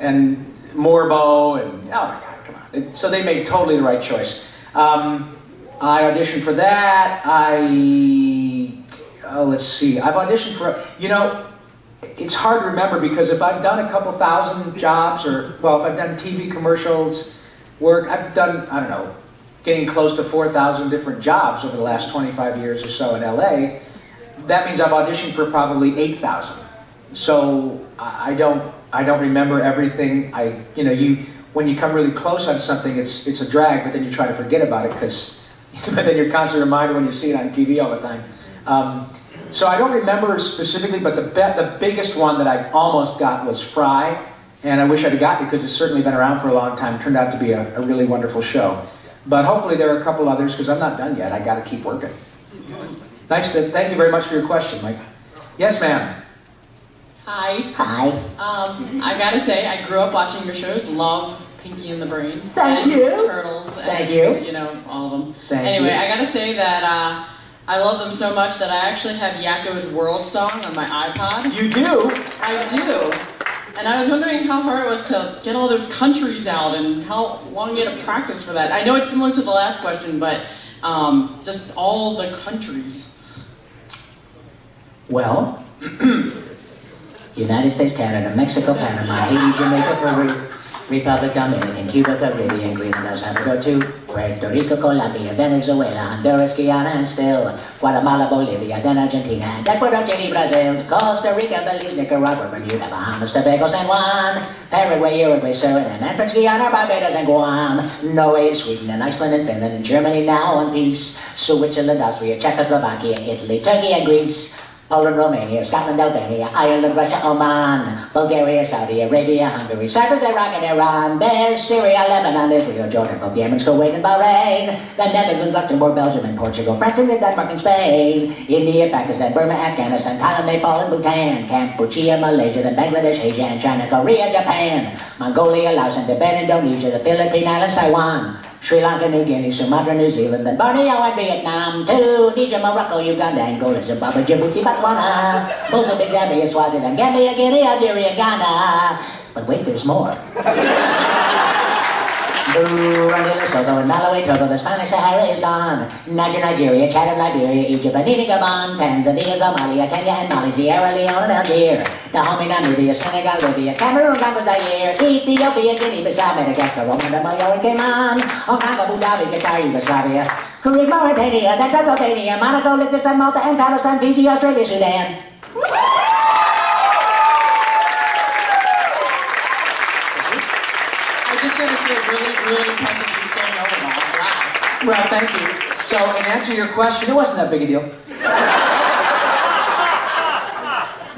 and Morbo, and oh my God, come on. So they made totally the right choice. I auditioned for that. Let's see, I've auditioned for, you know, it's hard to remember because if I've done a couple thousand jobs, or, well, if I've done TV commercials, work, I've done, I don't know, getting close to 4,000 different jobs over the last 25 years or so in LA. That means I've auditioned for probably 8,000. So I don't remember everything. When you come really close on something, it's a drag, but then you try to forget about it because then you're constantly reminded when you see it on TV all the time. So I don't remember specifically, but the biggest one that I almost got was Fry, and I wish I'd have gotten it because it's certainly been around for a long time. It turned out to be a really wonderful show. But hopefully there are a couple others because I'm not done yet. I got to keep working. Thank you very much for your question, Mike. Yes, ma'am. Hi. Hi. I gotta say, I grew up watching your shows. Love Pinky and the Brain. Thank you. Turtles. Thank and, you. You know, all of them. Anyway, I gotta say that I love them so much that I actually have Yakko's World song on my iPod. You do? I do. And I was wondering how hard it was to get all those countries out and how long you had to practice for that. I know it's similar to the last question, but just all the countries. Well, United States, Canada, Mexico, Panama, Haiti, Jamaica, Peru, Republic Dominican, Cuba, Caribbean, Grenada, Salvador, Puerto Rico, Colombia, Venezuela, Honduras, Guyana, and still Guatemala, Bolivia, then Argentina, and Ecuador, Chile, Brazil, Costa Rica, Belize, Nicaragua, Bermuda, Bahamas, Tobago, San Juan, Paraguay, Uruguay, Suriname, and French Guiana, Barbados, and Guam, Norway, and Sweden, and Iceland, and Finland, and Germany, now one piece, Switzerland, Austria, Czechoslovakia, Italy, Turkey, and Greece, Poland, Romania, Scotland, Albania, Ireland, Russia, Oman, Bulgaria, Saudi Arabia, Hungary, Cyprus, Iraq, and Iran. There's Syria, Lebanon, Israel, Jordan, both Yemen, Kuwait, and Bahrain. The Netherlands, Luxembourg, Belgium, and Portugal, France, and Denmark, and Spain. India, Pakistan, Burma, Afghanistan, Thailand, Nepal, and Bhutan. Cambodia, Malaysia, then Bangladesh, Asia, and China, Korea, Japan. Mongolia, Laos, and Tibet, Indonesia, the Philippine Islands, Taiwan. Sri Lanka, New Guinea, Sumatra, New Zealand, then Borneo and Vietnam, Tunisia, Morocco, Uganda, Angola, Zimbabwe, Djibouti, Botswana, Mozambique, Zambia, Swaziland, Gambia, Guinea, Algeria, Ghana. But wait, there's more. Burundi, Lesotho, and Malawi, Togo, the Spanish Sahara is gone. Nigeria, Chad, and Liberia, Egypt, Benin, Gabon, Tanzania, Somalia, Kenya, and Mali, Sierra Leone, and Algeria. Dahomey, Namibia, Senegal, Libya, Cameroon, Congo, Zaire, Ethiopia, Guinea-Bissau, Madagascar, Rwanda, Mayo, and Cayman, Hong Kong, Abu Dhabi, Qatar, Yugoslavia, Korea, Mauritania, then Pennsylvania, Monaco, Liechtenstein, Malta, and Palestine, Fiji, Australia, Sudan. Really impressive you staying over all. Wow. Well, thank you. So, in answer to your question, it wasn't that big a deal.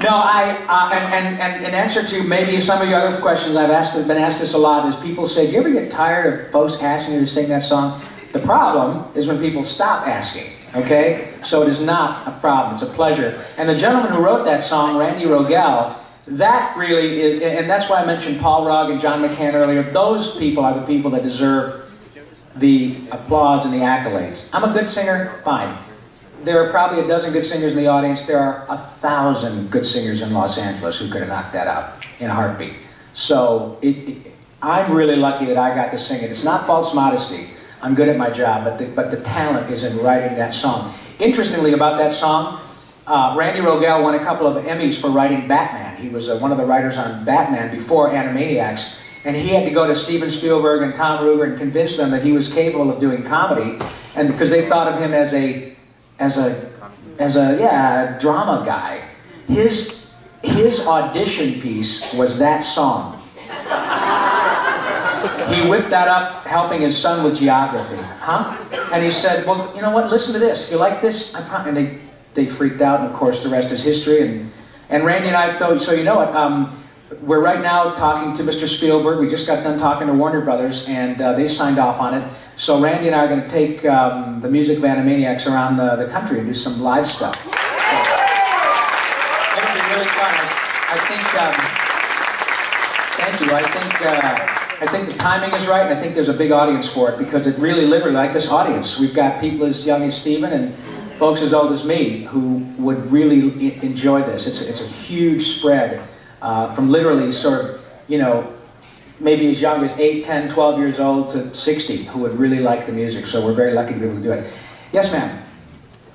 No, and in answer to maybe some of your other questions, been asked this a lot, is people say, do you ever get tired of folks asking you to sing that song? The problem is when people stop asking, okay? So it is not a problem, it's a pleasure. And the gentleman who wrote that song, Randy Rogel, that really is, and that's why I mentioned Paul Rugg and John McCann earlier. Those people are the people that deserve the applause and the accolades. I'm a good singer, fine. There are probably a dozen good singers in the audience. There are 1,000 good singers in Los Angeles who could have knocked that out in a heartbeat. So I'm really lucky that I got to sing it. It's not false modesty. I'm good at my job, but the talent is in writing that song. Interestingly about that song, Randy Rogel won a couple of Emmys for writing Batman. He was one of the writers on Batman before Animaniacs, and he had to go to Steven Spielberg and Tom Ruger and convince them that he was capable of doing comedy, and because they thought of him as a drama guy. His audition piece was that song. He whipped that up helping his son with geography. And he said, well, you know what, listen to this. You like this? And they freaked out, and of course the rest is history. And Randy and I thought, so you know what, we're right now talking to Mr. Spielberg. We just got done talking to Warner Brothers, and they signed off on it. So Randy and I are going to take the music of Animaniacs around the country and do some live stuff. So, it'll be really fun. I think, thank you. you. I think the timing is right, and I think there's a big audience for it because it really, literally, like this audience, we've got people as young as Stephen and folks as old as me who would really enjoy this. It's a huge spread from literally sort of, you know, maybe as young as 8, 10, 12 years old to 60 who would really like the music. So we're very lucky to be able to do it. Yes, ma'am.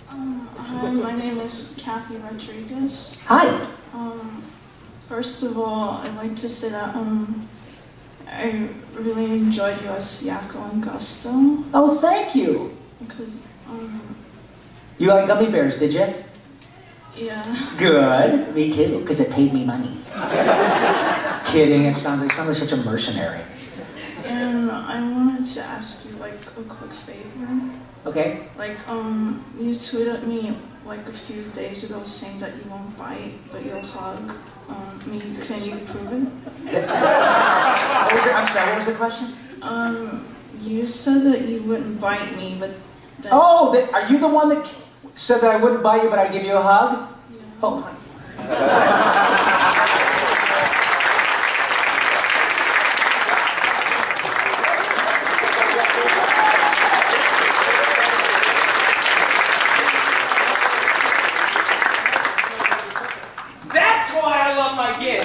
Hi, my name is Kathy Rodriguez. Hi. First of all, I'd like to say that I really enjoyed you as Yakko and Gusto. Oh, thank you. Because, You like gummy bears, did you? yeah. Good. Me too, because it paid me money. Kidding, it sounds like such a mercenary. And I wanted to ask you, like, a quick favor. Okay. Like, you tweeted me, like, a few days ago saying that you won't bite, but you'll hug me. Can you prove it? I'm sorry, what was the question? You said that you wouldn't bite me, but... Oh, are you the one that said that I wouldn't bite you, but I'd give you a hug? Yeah. Oh, honey. That's why I love my gig.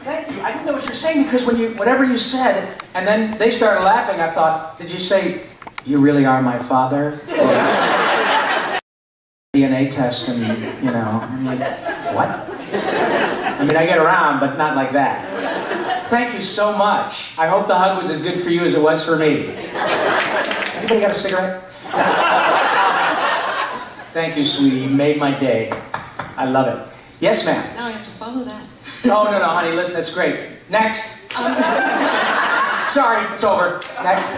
Thank you. I didn't know what you were saying because whatever you said, and then they started laughing, I thought, did you say, you really are my father? Or DNA test and, you know, I'm like, what? I mean, I get around, but not like that. Thank you so much. I hope the hug was as good for you as it was for me. Anybody got a cigarette? Thank you, sweetie. You made my day. I love it. Yes, ma'am. Now I have to follow that. Oh, no, honey, listen, that's great. Next. Sorry, it's over. Next.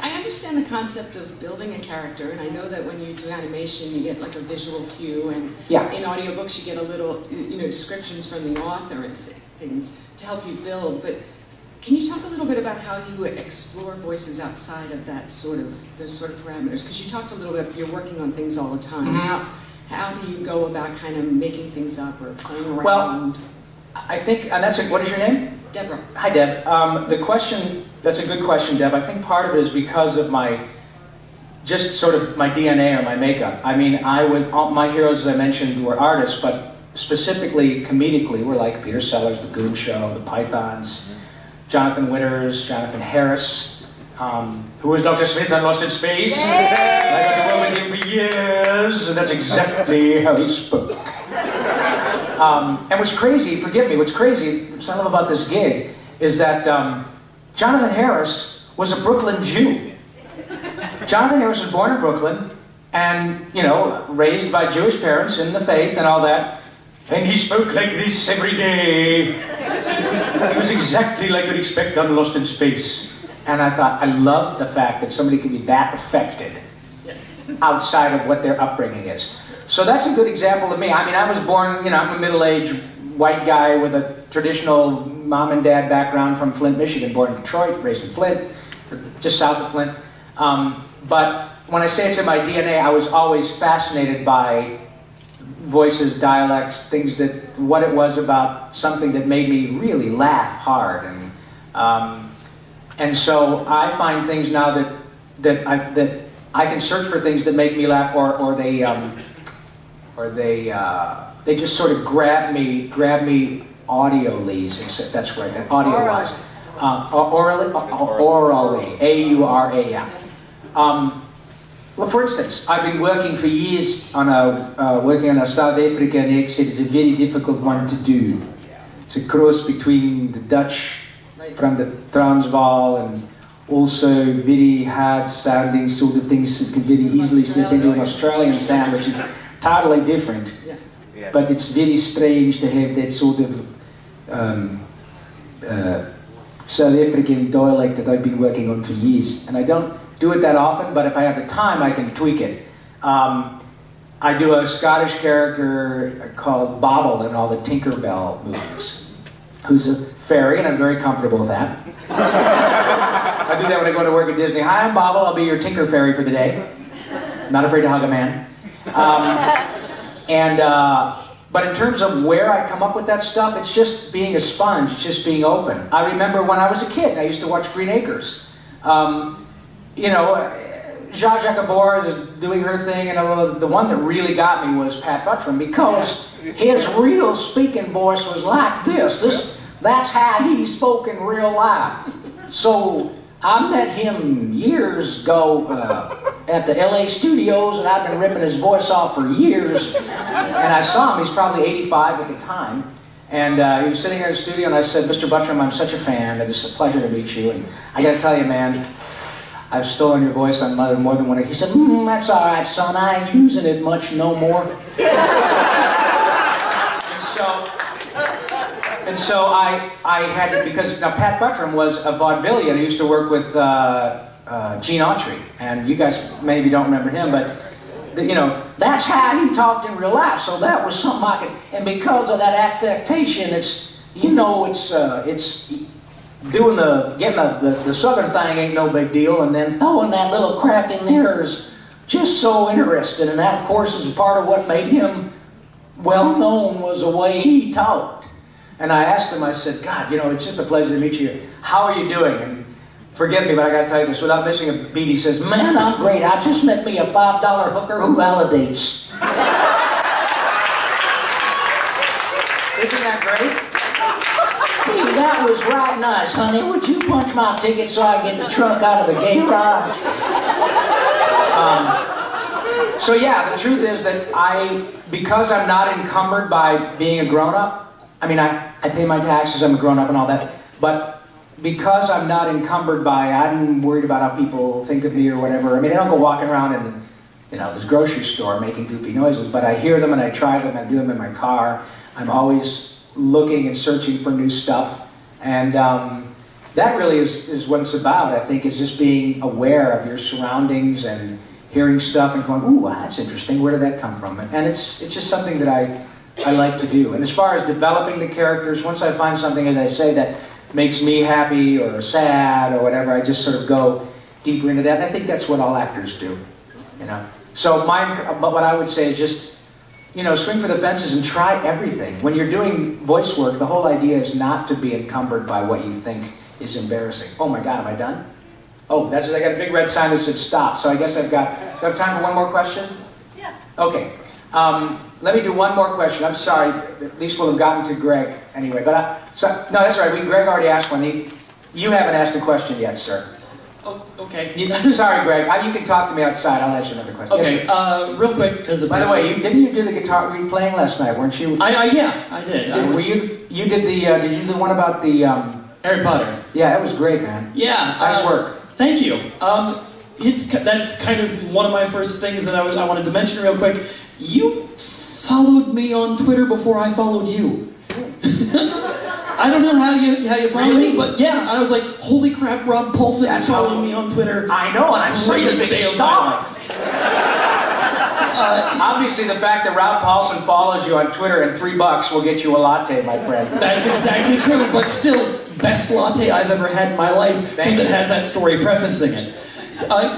I understand the concept of building a character, and I know that when you do animation, you get like a visual cue, and in audiobooks, you get a little, you know, descriptions from the author and things to help you build. But can you talk a little bit about how you explore voices outside of that those sort of parameters? Because you talked a little bit, you're working on things all the time. Mm-hmm. How do you go about kind of making things up or playing around? Well, I think, and what is your name? Deborah. Hi, Deb. That's a good question, Deb. I think part of it is because of just sort of my DNA or my makeup. I mean, my heroes, as I mentioned, were artists, but specifically, comedically, were like Peter Sellers, The Goon Show, The Pythons, Jonathan Winters, Jonathan Harris, who was Dr. Smith on Lost in Space. I got to work with him for years, and that's exactly how he spoke. And what's crazy, forgive me, what's crazy, something about this gig, is that Jonathan Harris was a Brooklyn Jew. Jonathan Harris was born in Brooklyn, and, you know, raised by Jewish parents in the faith and all that, and he spoke like this every day. He was exactly like you'd expect on Lost in Space. And I thought, I love the fact that somebody can be that affected outside of what their upbringing is. So that's a good example of me. I mean, I was born, you know, I'm a middle-aged white guy with a traditional mom and dad background from Flint, Michigan, born in Detroit, raised in Flint, just south of Flint. But when I say it's in my DNA, I was always fascinated by voices, dialects, things what it was about something that made me really laugh hard. And so I find things now that I can search for things that make me laugh, or they just sort of grab me audioly, that's right, audio-wise. Orally, A-U-R-A, yeah. Well, for instance, I've been working for years working on a South African accent. It's a very difficult one to do. It's a cross between the Dutch from the Transvaal and also very hard-sounding sort of things that can very easily slip into an Australian sound, which is totally different. But it's very strange to have that sort of South African dialect that I've been working on for years. And I don't do it that often, but if I have the time, I can tweak it. I do a Scottish character called Bobble in all the Tinkerbell movies, who's a fairy, and I'm very comfortable with that. I do that when I go to work at Disney. Hi, I'm Bobble. I'll be your Tinker Fairy for the day. Not afraid to hug a man. And but in terms of where I come up with that stuff, it's just being a sponge, it's just being open. I remember when I was a kid, I used to watch Green Acres. You know, Zsa Gabor is doing her thing, and the one that really got me was Pat Buttram, because his real speaking voice was like this. That's how he spoke in real life. So I met him years ago at the LA studios, and I've been ripping his voice off for years. And I saw him, he's probably 85 at the time. And he was sitting in the studio, and I said, Mr. Buttram, I'm such a fan. It's a pleasure to meet you. And I got to tell you, man, I've stolen your voice on more than one. He said, that's all right, son. I ain't using it much no more. And so I had to, because now Pat Buttram was a vaudevillian. He used to work with Gene Autry. And you guys maybe don't remember him, but you know, that's how he talked in real life. So that was something I could, and because of that affectation, it's, you know, it's doing getting the southern thing ain't no big deal, and then throwing that little crack in there is just so interesting. And that, of course, is part of what made him well known, was the way he talked. And I asked him, I said, God, you know, it's just a pleasure to meet you. How are you doing? And forgive me, but I got to tell you this, without missing a beat, he says, man, I'm great. I just met me a $5 hooker who validates. Isn't that great? Hey, that was right nice, honey. Would you punch my ticket so I can get the truck out of the garage? So yeah, the truth is that because I'm not encumbered by being a grown-up, I mean, I pay my taxes, I'm a grown-up and all that, but because I'm not encumbered by, I'm worried about how people think of me or whatever. I mean, I don't go walking around in, you know, this grocery store making goofy noises, but I hear them and I try them, I do them in my car. I'm always looking and searching for new stuff, and that really is what it's about, I think, is just being aware of your surroundings and hearing stuff and going, ooh, that's interesting, where did that come from? And it's just something that I like to do. And as far as developing the characters, once I find something, as I say, that makes me happy or sad or whatever, I just sort of go deeper into that. And I think that's what all actors do, you know. So what I would say is just, you know, swing for the fences and try everything. When you're doing voice work, the whole idea is not to be encumbered by what you think is embarrassing. Oh my God, am I done? Oh, I got a big red sign that said stop. So I guess do I have time for one more question? Yeah. Okay. Let me do one more question. I'm sorry. At least we'll have gotten to Greg anyway. But no, that's all right. Greg already asked one. You haven't asked a question yet, sir. Oh, okay. Sorry, Greg. You can talk to me outside. I'll ask you another question. Okay. Yes, real quick, because by the way, didn't you do the guitar? Were you playing last night? Weren't you? Yeah, I did. Did you do the one about the Harry Potter? Yeah, it was great, man. Yeah. Nice work. Thank you. That's kind of one of my first things that I wanted to mention real quick. You followed me on Twitter before I followed you. I don't know how you followed me, but yeah, I was like, holy crap, Rob Paulsen is following me on Twitter. I know, and I'm such a big star. Obviously, the fact that Rob Paulsen follows you on Twitter and $3 will get you a latte, my friend. That's exactly true, but still, best latte I've ever had in my life, because it has that story prefacing it.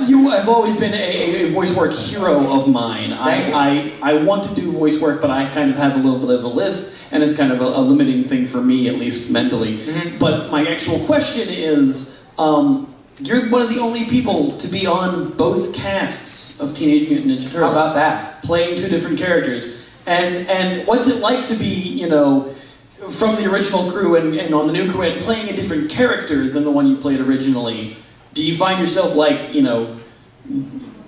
You have always been a voice work hero of mine. I want to do voice work, but I kind of have a little bit of a list, and it's kind of a limiting thing for me, at least mentally. Mm-hmm. But my actual question is, you're one of the only people to be on both casts of Teenage Mutant Ninja Turtles. How about that? Playing two different characters. And what's it like to be, you know, from the original crew and on the new crew and playing a different character than the one you played originally? Do you find yourself, like, you know,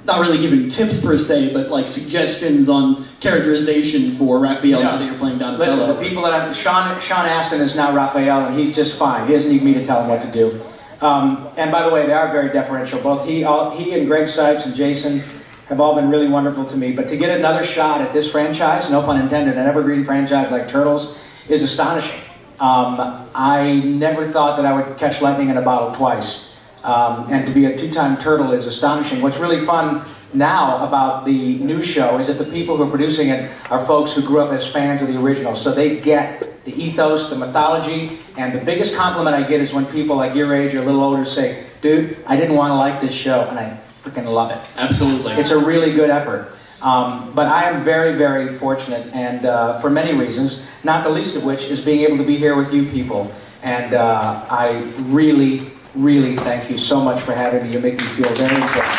not really giving tips per se, but like suggestions on characterization for Raphael now that you're playing Donatello? Listen, the people that Sean Astin is now Raphael, and he's just fine. He doesn't need me to tell him what to do. And by the way, they are very deferential. Both he and Greg Sipes and Jason have all been really wonderful to me. But to get another shot at this franchise, no pun intended, an evergreen franchise like Turtles, is astonishing. I never thought that I would catch lightning in a bottle twice. And to be a two-time turtle is astonishing. What's really fun now about the new show is that the people who are producing it are folks who grew up as fans of the original. So they get the ethos, the mythology, and the biggest compliment I get is when people like your age or a little older say, dude, I didn't want to like this show, and I freaking love it. Absolutely. It's a really good effort. But I am very, very fortunate, and for many reasons, not the least of which is being able to be here with you people. And I really, really thank you so much for having me. You make me feel very important.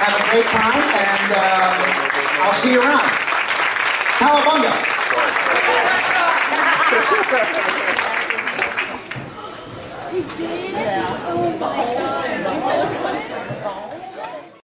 Have a great time, and I'll see you around. Cowabunga! Oh my God.